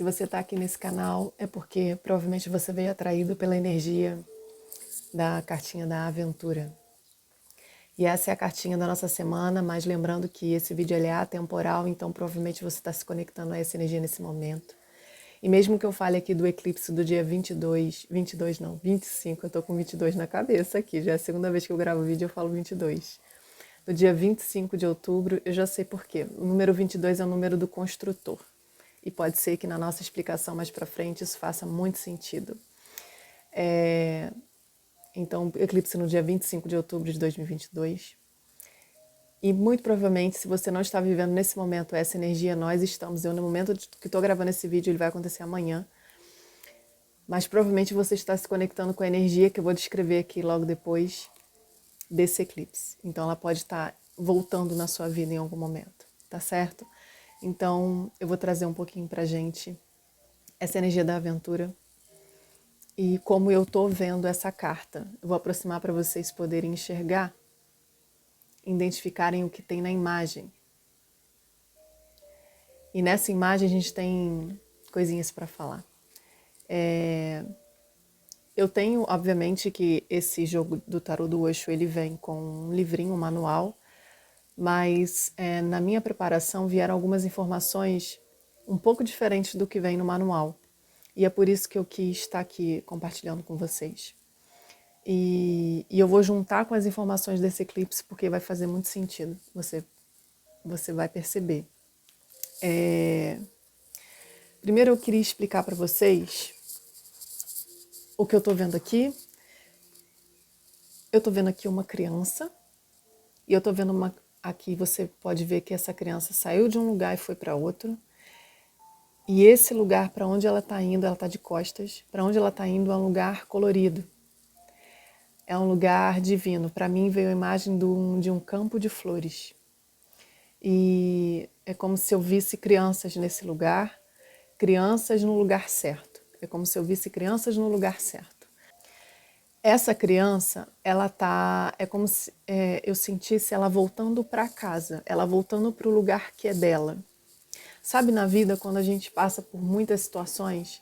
Se você está aqui nesse canal, é porque provavelmente você veio atraído pela energia da cartinha da aventura. E essa é a cartinha da nossa semana, mas lembrando que esse vídeo ele é atemporal, então provavelmente você está se conectando a essa energia nesse momento. E mesmo que eu fale aqui do eclipse do dia 25, eu tô com 22 na cabeça aqui, já é a segunda vez que eu gravo vídeo eu falo 22. No dia 25 de outubro, eu já sei por quê. O número 22 é o número do construtor. E pode ser que na nossa explicação mais para frente isso faça muito sentido. Então, eclipse no dia 25 de outubro de 2022. E muito provavelmente, se você não está vivendo nesse momento essa energia, nós estamos. Eu, no momento que estou gravando esse vídeo, ele vai acontecer amanhã. Mas provavelmente você está se conectando com a energia que eu vou descrever aqui logo depois desse eclipse. Então, ela pode estar voltando na sua vida em algum momento, tá certo? Então, eu vou trazer um pouquinho pra gente essa energia da aventura e como eu tô vendo essa carta. Eu vou aproximar para vocês poderem enxergar, identificarem o que tem na imagem. E nessa imagem a gente tem coisinhas para falar. Eu tenho, obviamente, que esse jogo do tarô do Osho, ele vem com um livrinho, um manual, mas na minha preparação vieram algumas informações um pouco diferentes do que vem no manual. E é por isso que eu quis estar aqui compartilhando com vocês. E eu vou juntar com as informações desse eclipse porque vai fazer muito sentido, você vai perceber. Primeiro eu queria explicar para vocês o que eu estou vendo aqui. Eu estou vendo aqui uma criança e eu estou vendo aqui você pode ver que essa criança saiu de um lugar e foi para outro. E esse lugar para onde ela está indo, ela está de costas, para onde ela está indo é um lugar colorido. É um lugar divino. Para mim veio a imagem de um campo de flores. E é como se eu visse crianças nesse lugar, crianças no lugar certo. É como se eu visse crianças no lugar certo. Essa criança, é como se eu sentisse ela voltando para casa, ela voltando para o lugar que é dela. Sabe, na vida, quando a gente passa por muitas situações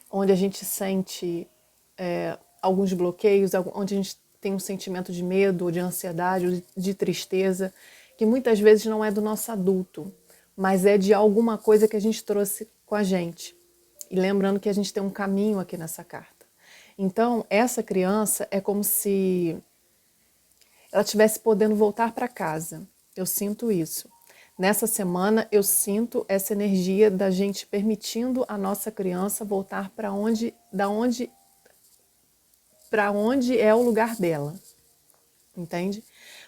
onde a gente sente alguns bloqueios, onde a gente tem um sentimento de medo, ou de ansiedade, ou de tristeza, que muitas vezes não é do nosso adulto, mas é de alguma coisa que a gente trouxe com a gente. E lembrando que a gente tem um caminho aqui nessa carta. Então, essa criança é como se ela estivesse podendo voltar para casa. Eu sinto isso. Nessa semana, eu sinto essa energia da gente permitindo a nossa criança voltar para onde é o lugar dela, entende?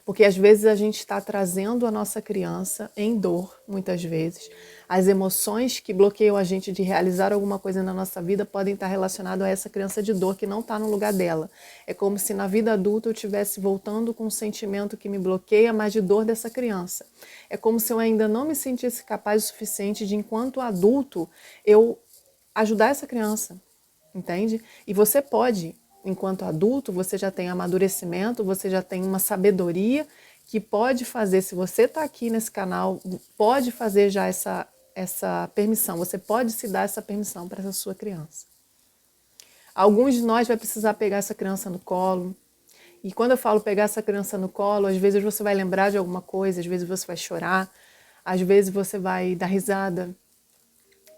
Porque às vezes a gente está trazendo a nossa criança em dor, muitas vezes. As emoções que bloqueiam a gente de realizar alguma coisa na nossa vida podem estar relacionadas a essa criança de dor que não está no lugar dela. É como se na vida adulta eu estivesse voltando com um sentimento que me bloqueia, mas de dor dessa criança. É como se eu ainda não me sentisse capaz o suficiente de, enquanto adulto, eu ajudar essa criança, entende? E você pode. Enquanto adulto, você já tem amadurecimento, você já tem uma sabedoria que pode fazer, se você está aqui nesse canal, pode fazer já essa permissão, você pode se dar essa permissão para essa sua criança. Alguns de nós vai precisar pegar essa criança no colo, e quando eu falo pegar essa criança no colo, às vezes você vai lembrar de alguma coisa, às vezes você vai chorar, às vezes você vai dar risada,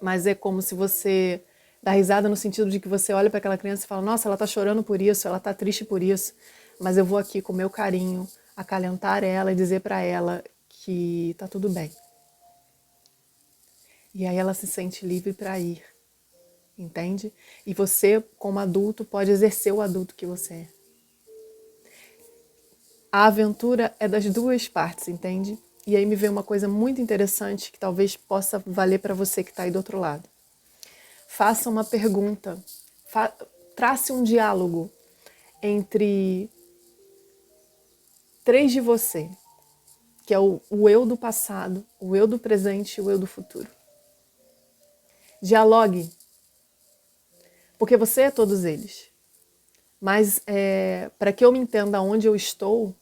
mas é como se você dá risada no sentido de que você olha para aquela criança e fala, nossa, ela está chorando por isso, ela está triste por isso, mas eu vou aqui com o meu carinho acalentar ela e dizer para ela que está tudo bem. E aí ela se sente livre para ir, entende? E você, como adulto, pode exercer o adulto que você é. A aventura é das duas partes, entende? E aí me veio uma coisa muito interessante que talvez possa valer para você que está aí do outro lado. Faça uma pergunta, trace um diálogo entre três de você, que é o eu do passado, o eu do presente e o eu do futuro. Dialogue, porque você é todos eles. Mas para que eu me entenda onde eu estou,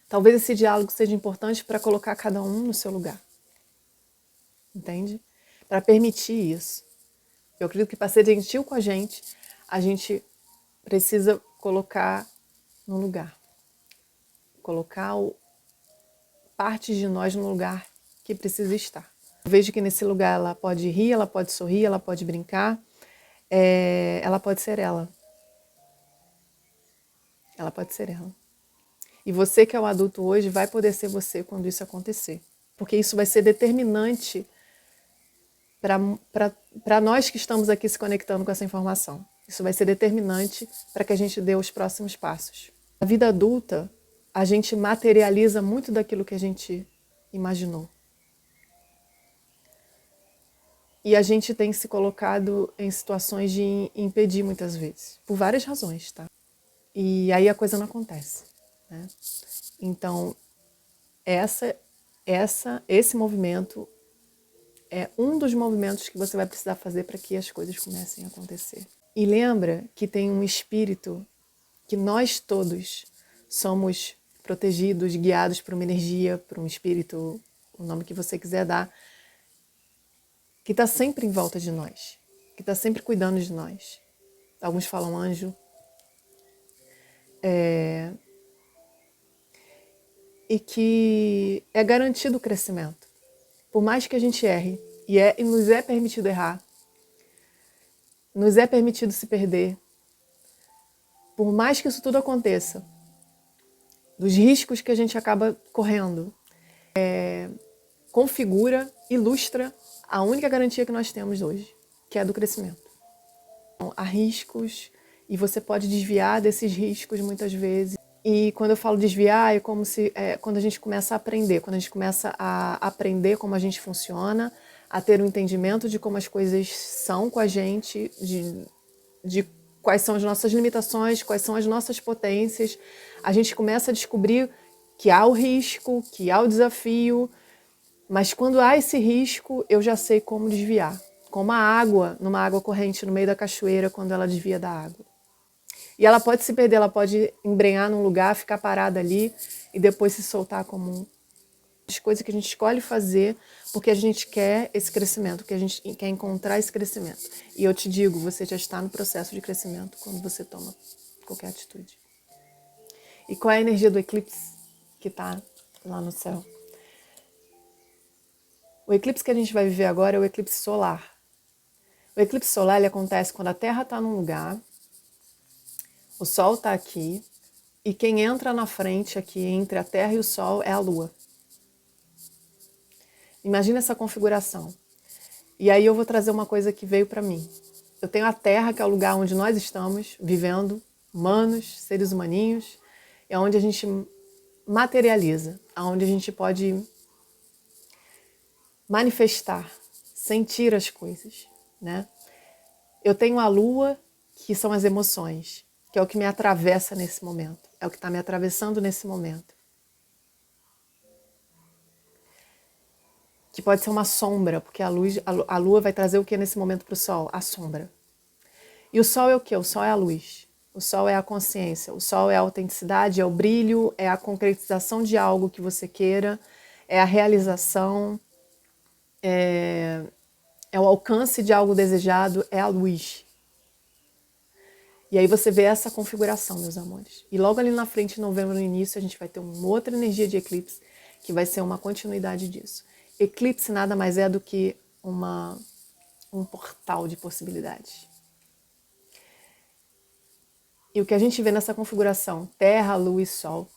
talvez esse diálogo seja importante para colocar cada um no seu lugar. Entende? para permitir isso. Eu acredito que para ser gentil com a gente precisa colocar no lugar. Colocar partes de nós no lugar que precisa estar. Eu vejo que nesse lugar ela pode rir, ela pode sorrir, ela pode brincar, ela pode ser ela. Ela pode ser ela. E você que é o adulto hoje vai poder ser você quando isso acontecer. Porque isso vai ser determinante para nós que estamos aqui se conectando com essa informação. Isso vai ser determinante para que a gente dê os próximos passos. Na vida adulta, a gente materializa muito daquilo que a gente imaginou. E a gente tem se colocado em situações de impedir muitas vezes, por várias razões, tá? E aí a coisa não acontece, né? Então, esse movimento é um dos movimentos que você vai precisar fazer para que as coisas comecem a acontecer. E lembra que tem um espírito, que nós todos somos protegidos, guiados por uma energia, por um espírito, o nome que você quiser dar, que está sempre em volta de nós, que está sempre cuidando de nós. Alguns falam anjo. E que é garantido o crescimento. Por mais que a gente erre, e nos é permitido errar, nos é permitido se perder, por mais que isso tudo aconteça, dos riscos que a gente acaba correndo, configura, ilustra a única garantia que nós temos hoje, que é a do crescimento. Então, há riscos e você pode desviar desses riscos muitas vezes. E quando eu falo desviar, é como se quando a gente começa a aprender, quando a gente começa a aprender como a gente funciona, a ter um entendimento de como as coisas são com a gente, de quais são as nossas limitações, quais são as nossas potências, a gente começa a descobrir que há o risco, que há o desafio, mas quando há esse risco, eu já sei como desviar. Como a água, numa água corrente no meio da cachoeira, quando ela desvia da água. E ela pode se perder, ela pode embrenhar num lugar, ficar parada ali e depois se soltar como as coisas que a gente escolhe fazer porque a gente quer esse crescimento, porque a gente quer encontrar esse crescimento. E eu te digo, você já está no processo de crescimento quando você toma qualquer atitude. E qual é a energia do eclipse que está lá no céu? O eclipse que a gente vai viver agora é o eclipse solar. O eclipse solar ele acontece quando a Terra está num lugar, o Sol está aqui, e quem entra na frente aqui entre a Terra e o Sol é a Lua. Imagina essa configuração. E aí eu vou trazer uma coisa que veio para mim. Eu tenho a Terra, que é o lugar onde nós estamos vivendo, humanos, seres humaninhos, é onde a gente materializa, onde a gente pode manifestar, sentir as coisas, né? Eu tenho a Lua, que são as emoções, que é o que me atravessa nesse momento, é o que está me atravessando nesse momento. Que pode ser uma sombra, porque a Lua vai trazer o que nesse momento para o Sol? A sombra. E o Sol é o quê? O Sol é a luz. O Sol é a consciência. O Sol é a autenticidade, é o brilho, é a concretização de algo que você queira, é a realização, é o alcance de algo desejado, é a luz. E aí você vê essa configuração, meus amores. E logo ali na frente, em novembro, no início, a gente vai ter uma outra energia de eclipse, que vai ser uma continuidade disso. Eclipse nada mais é do que um portal de possibilidades. E o que a gente vê nessa configuração, Terra, Lua e Sol.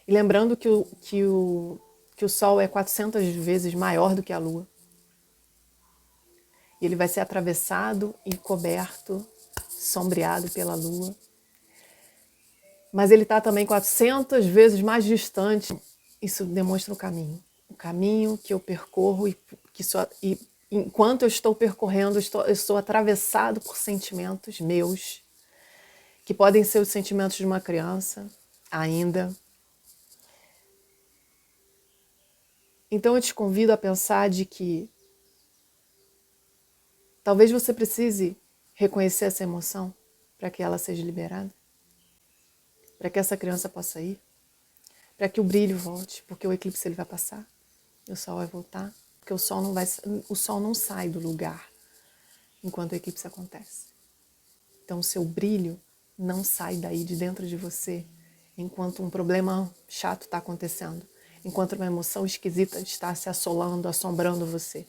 E lembrando que o Sol é 400 vezes maior do que a Lua. E ele vai ser atravessado e coberto, sombreado pela Lua. Mas ele está também 400 vezes mais distante. Isso demonstra o caminho. O caminho que eu percorro e enquanto eu estou percorrendo, eu estou atravessado por sentimentos meus, que podem ser os sentimentos de uma criança ainda. Então eu te convido a pensar de que talvez você precise reconhecer essa emoção para que ela seja liberada, para que essa criança possa ir, para que o brilho volte, porque o eclipse ele vai passar e o Sol vai voltar. Porque o sol não sai do lugar enquanto o eclipse acontece. Então o seu brilho não sai daí de dentro de você enquanto um problema chato está acontecendo, enquanto uma emoção esquisita está se assolando, assombrando você.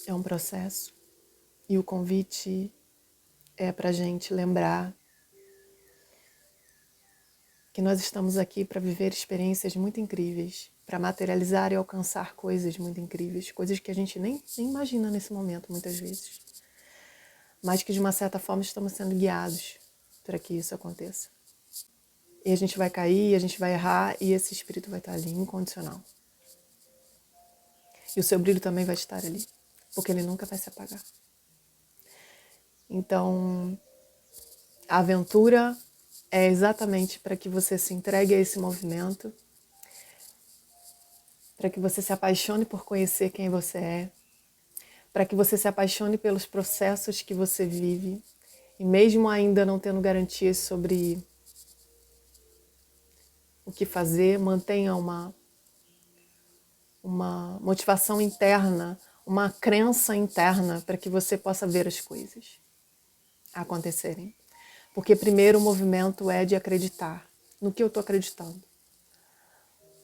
É um processo e o convite é para a gente lembrar que nós estamos aqui para viver experiências muito incríveis, para materializar e alcançar coisas muito incríveis, coisas que a gente nem imagina nesse momento, muitas vezes. Mas que de uma certa forma estamos sendo guiados para que isso aconteça. E a gente vai cair, a gente vai errar e esse espírito vai estar ali, incondicional. E o seu brilho também vai estar ali, porque ele nunca vai se apagar. Então, a aventura é exatamente para que você se entregue a esse movimento, para que você se apaixone por conhecer quem você é, para que você se apaixone pelos processos que você vive, e mesmo ainda não tendo garantias sobre o que fazer, mantenha uma motivação interna, uma crença interna para que você possa ver as coisas acontecerem. Porque primeiro o movimento é de acreditar no que eu estou acreditando.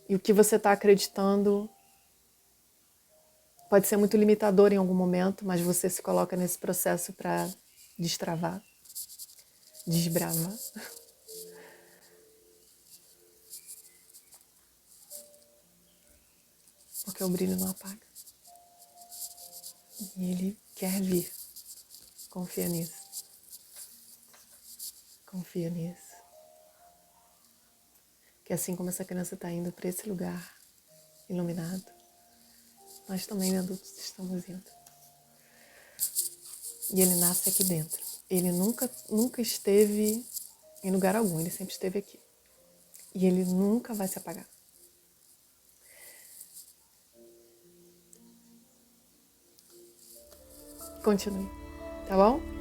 E o que você está acreditando pode ser muito limitador em algum momento, mas você se coloca nesse processo para destravar, desbravar. Porque o brilho não apaga. E ele quer vir. Confia nisso. Confia nisso. Que assim como essa criança está indo para esse lugar iluminado, nós também, adultos, estamos indo. E ele nasce aqui dentro. Ele nunca esteve em lugar algum, ele sempre esteve aqui. E ele nunca vai se apagar. Continue, tá bom?